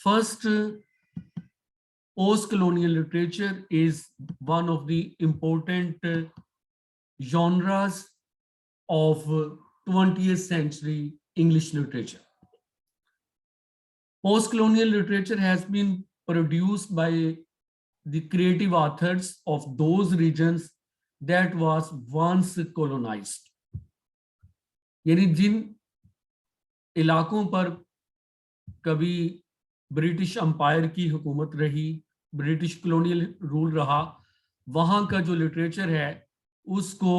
First, post-colonial literature is one of the important genres of 20th century English literature. Post-colonial literature has been produced by the creative authors of those regions that was once colonized. यानी जिन इलाकों पर कभी British umpire की हुकूमत रही, British colonial rule रहा, वहां का जो लिटरेचर है उसको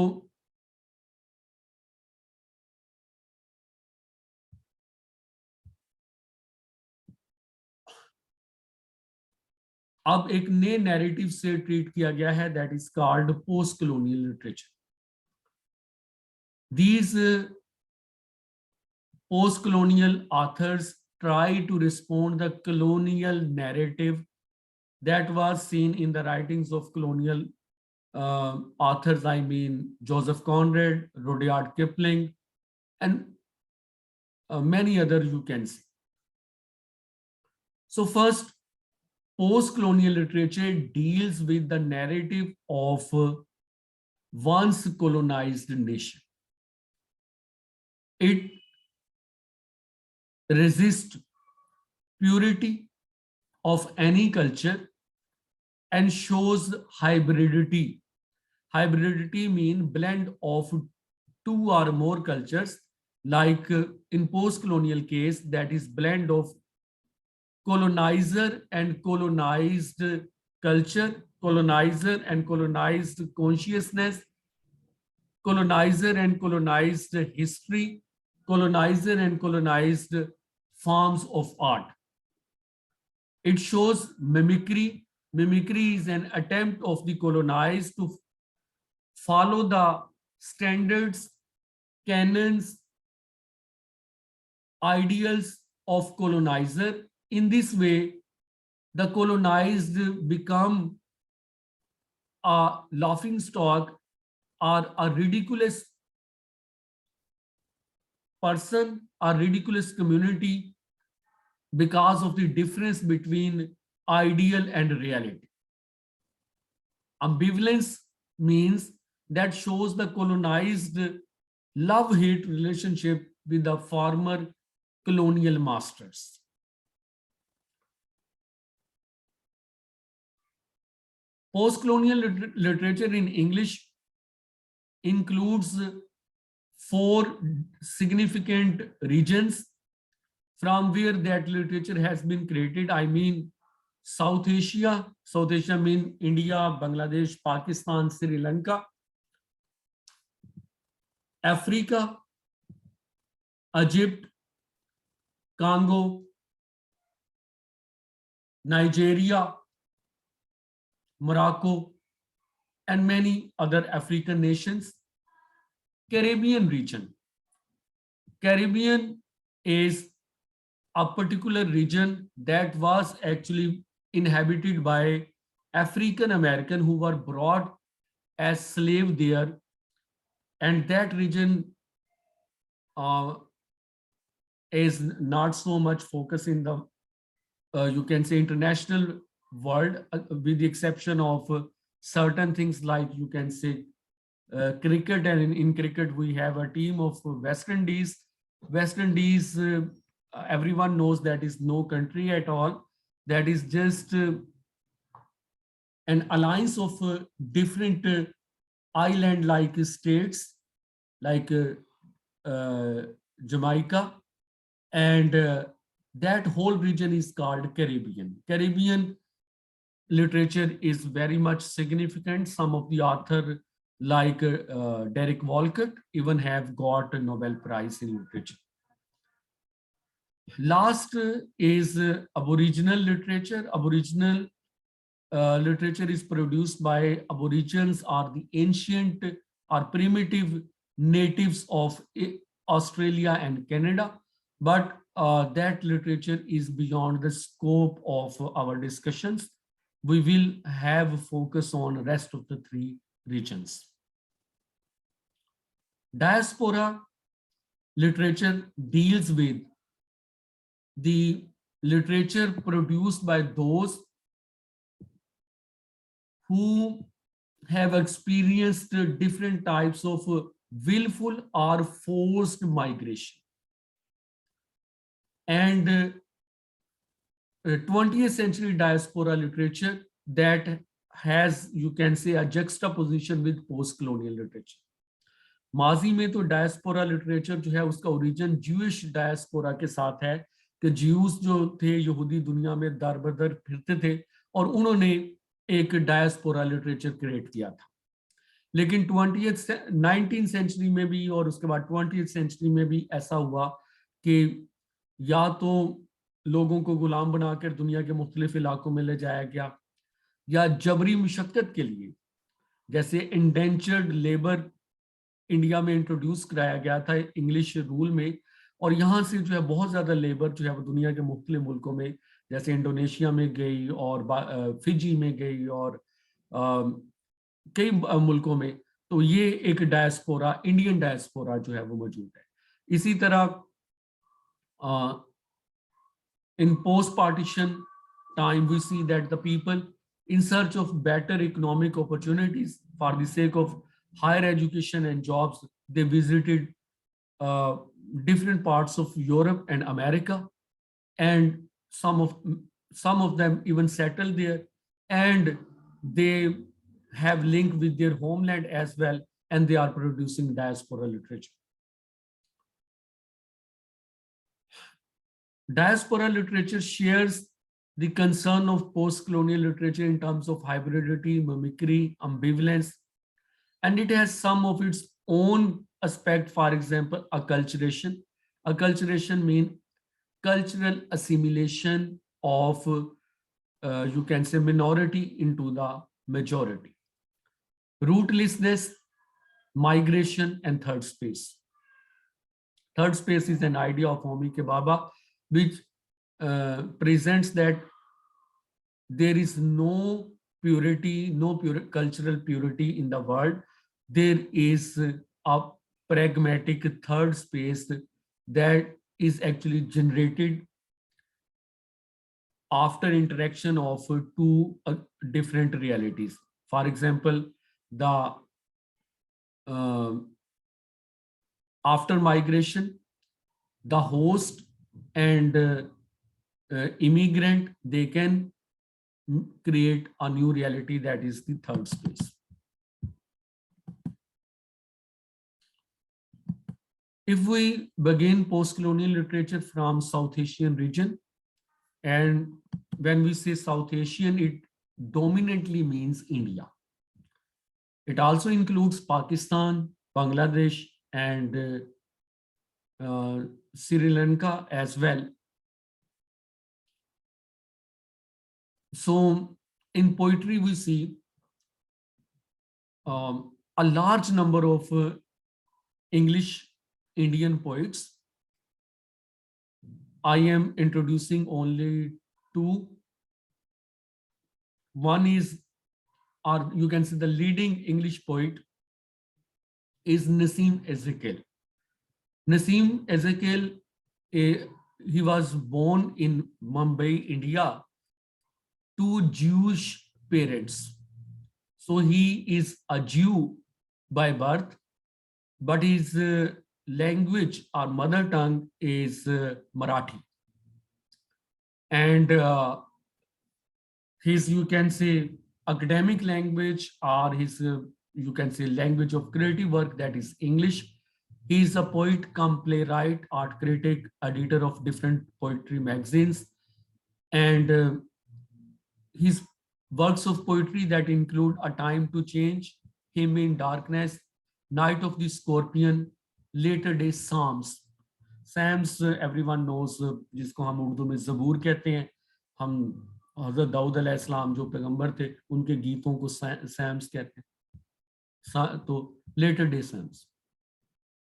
अब एक नए नैरेटिव से ट्रीट किया गया है, that is called post colonial literature. These post-colonial authors try to respond the colonial narrative that was seen in the writings of colonial authors. I mean Joseph Conrad, Rudyard Kipling, and many others you can see. So first, post-colonial literature deals with the narrative of once colonized nation. It resists purity of any culture and shows hybridity. Hybridity means blend of two or more cultures, like in post-colonial case, that is blend of colonizer and colonized culture, colonizer and colonized consciousness, colonizer and colonized history, colonizer and colonized forms of art. It shows mimicry. Mimicry is an attempt of the colonized to follow the standards, canons, ideals of colonizer. In this way, the colonized become a laughing stock or a ridiculous person, a ridiculous community, because of the difference between ideal and reality. Ambivalence means that shows the colonized love-hate relationship with the former colonial masters. Post-colonial literature in English includes 4 significant regions from where that literature has been created. I mean South Asia. South Asia means India, Bangladesh, Pakistan, Sri Lanka. Africa, Egypt, Congo, Nigeria, Morocco, and many other African nations. Caribbean region. Caribbean is a particular region that was actually inhabited by African American who were brought as slaves there, and that region is not so much focused in the you can say international world, with the exception of certain things like you can say cricket, and in cricket we have a team of West Indies. West Indies, everyone knows that is no country at all. That is just an alliance of different island-like states like Jamaica, and that whole region is called Caribbean. Caribbean literature is very much significant. Some of the authors like Derek Walcott even have got a Nobel Prize in literature. Last is Aboriginal literature. Aboriginal literature is produced by Aborigines, or the ancient or primitive natives of Australia and Canada, but that literature is beyond the scope of our discussions. We will have a focus on the rest of the 3 regions. Diaspora literature deals with the literature produced by those who have experienced different types of willful or forced migration. And 20th century diaspora literature that has, you can say, a juxtaposition with post-colonial literature. माजी में तो diaspora literature जो है उसका origin Jewish diaspora के साथ है कि ज्यूस जो थे यहूदी दुनिया में दर बदर फिरते थे और उन्होंने एक डायस्पोरा लिटरेचर क्रिएट किया था। लेकिन 19th सेंचुरी में भी और उसके बाद 20th सेंचुरी में भी ऐसा हुआ कि या तो लोगों को गुलाम बनाकर दुनिया के मुख्तलिफ इलाकों में ले जाया गया या जबरी मुशक्कत के लिए, जैसे इंडेंचर्ड लेबर इंडिया में इंट्रोड्यूस कराया गया था इंग्लिश रूल में, और यहाँ से जो है बहुत ज़्यादा लेबर जो है वो दुनिया के मुख्तलिफ मुल्कों में जैसे इंडोनेशिया में गई और फिजी में गई और कई मुल्कों में। तो ये एक डायस्पोरा, इंडियन डायस्पोरा जो है वो मौजूद है। इसी तरह in post-partition time, we see that the people in search of better economic opportunities for the sake of higher education and jobs, they visited different parts of Europe and America, and some of them even settled there, and they have link with their homeland as well, and they are producing diaspora literature. Diaspora literature shares the concern of post-colonial literature in terms of hybridity, mimicry, ambivalence, and it has some of its own aspect. For example, acculturation. Acculturation means cultural assimilation of, you can say, minority into the majority. Rootlessness, migration, and third space. Third space is an idea of Homi Kebaba, which presents that there is no purity, no cultural purity in the world. There is a pragmatic third space that is actually generated after interaction of two different realities. For example, the after migration, the host and immigrant, they can create a new reality that is the third space. If we begin post-colonial literature from South Asian region, and when we say South Asian, it dominantly means India. It also includes Pakistan, Bangladesh, and Sri Lanka as well. So in poetry, we see a large number of English Indian poets. I am introducing only two. One is, or you can say the leading English poet is Nasim Ezekiel. Nasim Ezekiel, he was born in Mumbai, India, to Jewish parents. So he is a Jew by birth, but his language or mother tongue is Marathi. And his, you can say, academic language or his, you can say, language of creative work, that is English. He is a poet, come playwright, art critic, editor of different poetry magazines. And his works of poetry that include A Time to Change, Hymn in Darkness, Night of the Scorpion, Later Day Psalms. Psalms, everyone knows, जिसको हम उर्दू में ज़बूर कहते हैं. हम हज़रत दाऊद अलैहिस्सलाम जो पैगंबर थे उनके गीतों को Psalms कहते हैं. तो Later Day Psalms.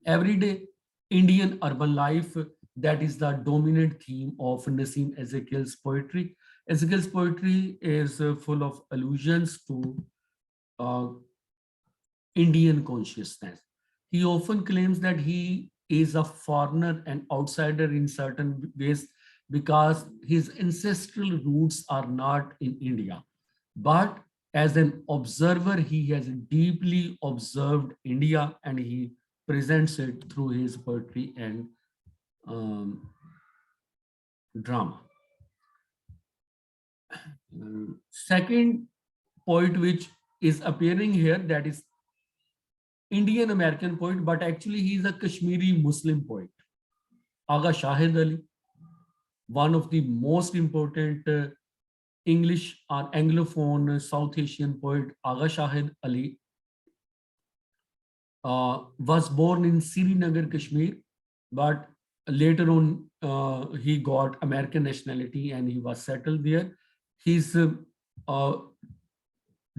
Everyday Indian urban life, that is the dominant theme of Nasim Ezekiel's poetry. Ezekiel's poetry is full of allusions to Indian consciousness. He often claims that he is a foreigner and outsider in certain ways, because his ancestral roots are not in India. But as an observer, he has deeply observed India and he presents it through his poetry and drama. Second poet which is appearing here, that is Indian American poet, but actually he is a Kashmiri Muslim poet. Aga Shahid Ali, one of the most important English or Anglophone South Asian poet. Aga Shahid Ali was born in Srinagar, Kashmir, but later on he got American nationality and he was settled there. His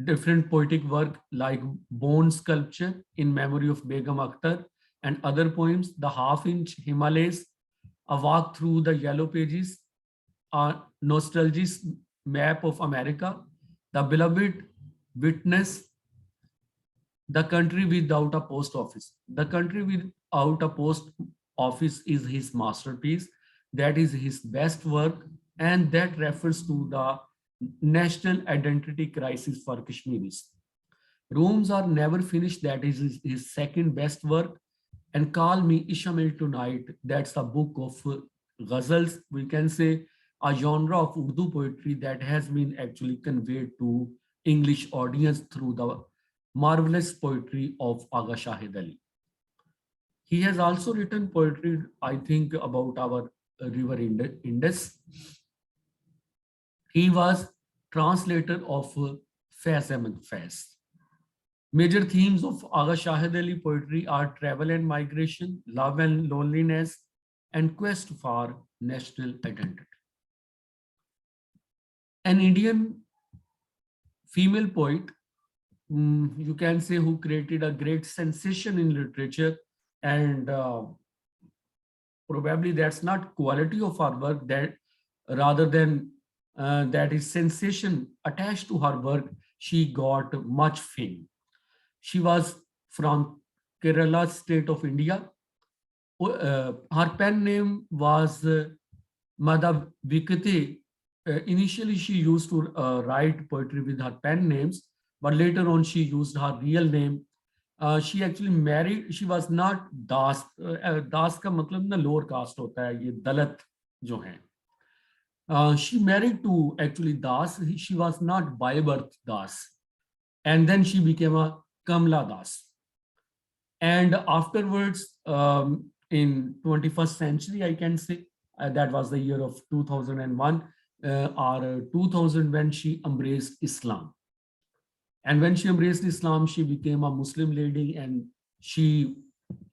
different poetic work like Bone Sculpture in memory of Begum Akhtar and other poems, The Half-Inch Himalayas, A Walk Through the Yellow Pages, A Nostalgic Map of America, The Beloved Witness, The Country Without a Post Office. The Country Without a Post Office is his masterpiece. That is his best work, and that refers to the national identity crisis for Kashmiris. Rooms Are Never Finished, that is his second best work, and Call Me Ismail Tonight, that's a book of ghazals, we can say a genre of Urdu poetry that has been actually conveyed to English audience through the marvelous poetry of Aga Shahid Ali. He has also written poetry, I think, about our river Indus. He was translator of Faiz Ahmed Faiz. Major themes of Aga Shahid Ali poetry are travel and migration, love and loneliness, and quest for national identity. An Indian female poet, you can say, who created a great sensation in literature, and probably that's not quality of her work, that rather than that is sensation attached to her work, she got much fame. She was from Kerala state of India. Her pen name was Madhavikate. Initially, she used to write poetry with her pen names, but later on she used her real name. She actually married, she was not Das. Das का मतलब ना lower caste होता है, ये दलित जो हैं. She married to actually Das. She was not by birth Das. And then she became a Kamla Das. And afterwards, in 21st century, I can say, that was the year of 2001 or 2000 when she embraced Islam. And when she embraced Islam, she became a Muslim lady and she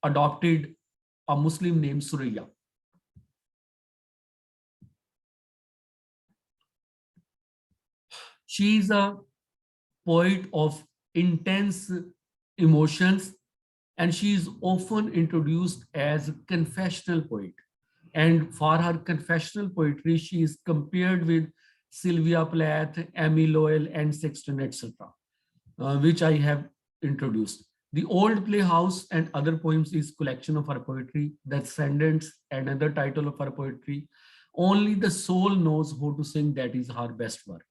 adopted a Muslim name, Suraya. She is a poet of intense emotions, and she is often introduced as a confessional poet. And for her confessional poetry, she is compared with Sylvia Plath, Amy Lowell, and Sexton, etc., which I have introduced. The Old Playhouse and Other Poems is collection of her poetry. The Descendants, another title of her poetry. Only the Soul Knows How to Sing, that is her best work.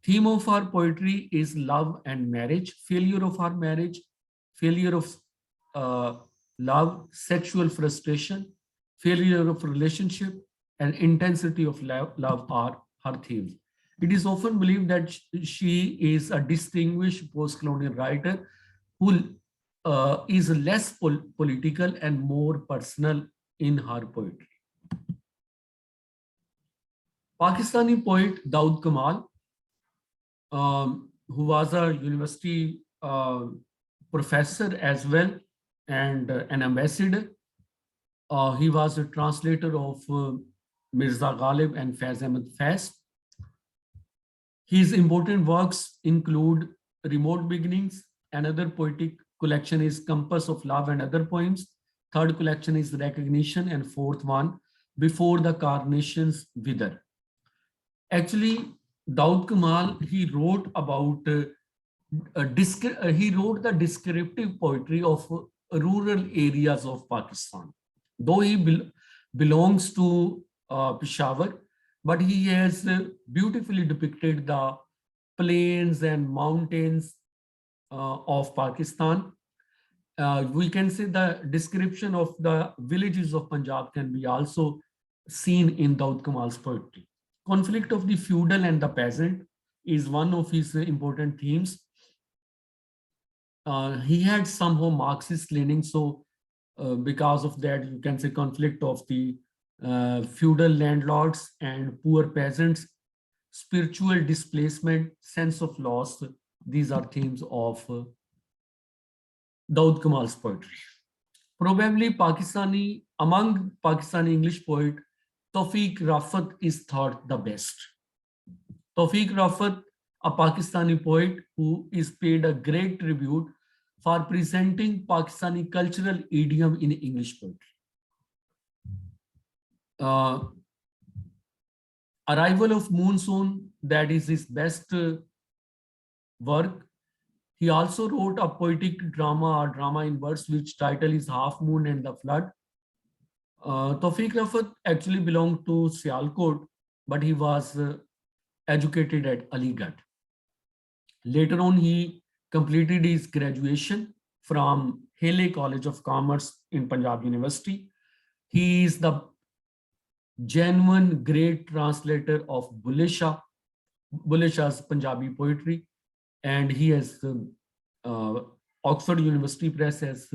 Theme of her poetry is love and marriage, failure of her marriage, failure of love, sexual frustration, failure of relationship, and intensity of love are her themes. It is often believed that she is a distinguished post-colonial writer who is less political and more personal in her poetry. Pakistani poet Daud Kamal, who was a university professor as well and an ambassador. He was a translator of Mirza Ghalib and Faiz Ahmed Faiz. His important works include Remote Beginnings. Another poetic collection is Compass of Love and Other Poems. Third collection is Recognition, and fourth one, Before the Carnations Wither. Actually, Daud Kamal, he wrote about he wrote the descriptive poetry of rural areas of Pakistan. Though he belongs to Peshawar, but he has beautifully depicted the plains and mountains of Pakistan. We can say the description of the villages of Punjab can be also seen in Daud Kamal's poetry. Conflict of the feudal and the peasant is one of his important themes. He had somehow Marxist leaning, so because of that, you can say conflict of the feudal landlords and poor peasants, spiritual displacement, sense of loss. These are themes of Daud Kamal's poetry. Probably among Pakistani English poet, Tawfiq Rafat is thought the best. Tawfiq Rafat, a Pakistani poet who is paid a great tribute for presenting Pakistani cultural idiom in English poetry. Arrival of Monsoon, that is his best work. He also wrote a poetic drama or drama in verse, which title is Half Moon and the Flood. Tawfiq Rafat actually belonged to Sialkot, but he was educated at Aligarh. Later on, he completed his graduation from Hele College of Commerce in Punjab University. He is the genuine great translator of Bulleh Shah's Punjabi poetry, and he has Oxford University Press has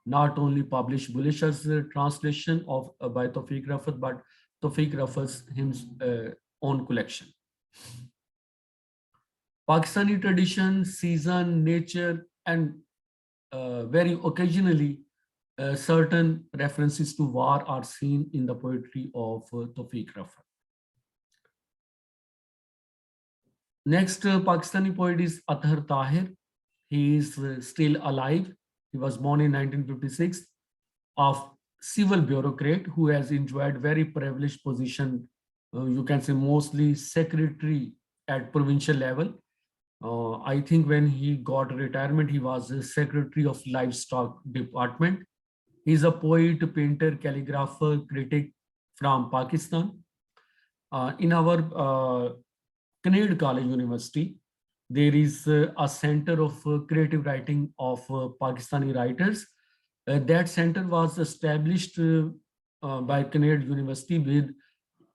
not only published Bulleh Shah's translation of by Tawfiq Rafat, but Tawfiq Rafat's hymns own collection. Pakistani tradition, season, nature, and very occasionally certain references to war are seen in the poetry of Tawfiq Rafat. Next Pakistani poet is Athar Tahir. He is still alive. He was born in 1956, of civil bureaucrat who has enjoyed very privileged position. You can say mostly secretary at provincial level. I think when he got retirement, he was a secretary of livestock department. He's a poet, painter, calligrapher, critic from Pakistan. In our Colonial College University, there is a center of creative writing of Pakistani writers. That center was established by Colonial University with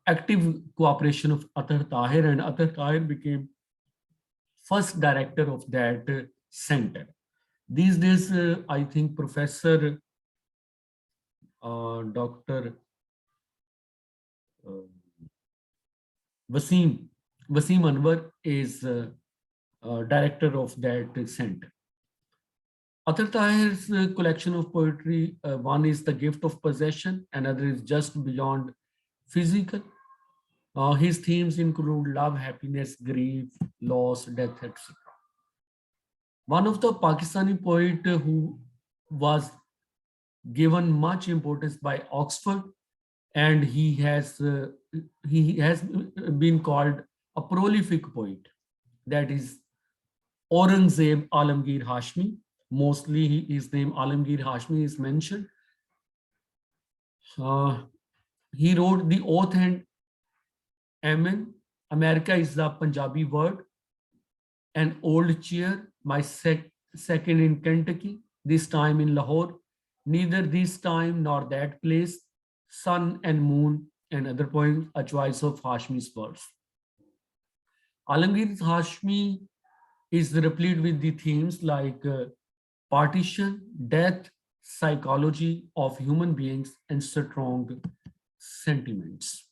active cooperation of Athar Tahir, and Athar Tahir became first director of that center. These days, I think Professor Dr. Wasim Anwar is director of that center. Athar Tahir's collection of poetry, one is The Gift of Possession, another is Just Beyond Physical. His themes include love, happiness, grief, loss, death, etc. One of the Pakistani poet who was given much importance by Oxford, and he has been called a prolific poet. That is Aurangzeb Alamgir Hashmi. Mostly his name Alamgir Hashmi is mentioned. He wrote The Oath and Amen. America is the Punjabi word. An Old Chair, My Second in Kentucky, This Time in Lahore, Neither This Time Nor That Place, Sun and Moon, and other poems, a choice of Hashmi's verse. Alamgir Hashmi is replete with the themes like partition, death, psychology of human beings, and strong sentiments.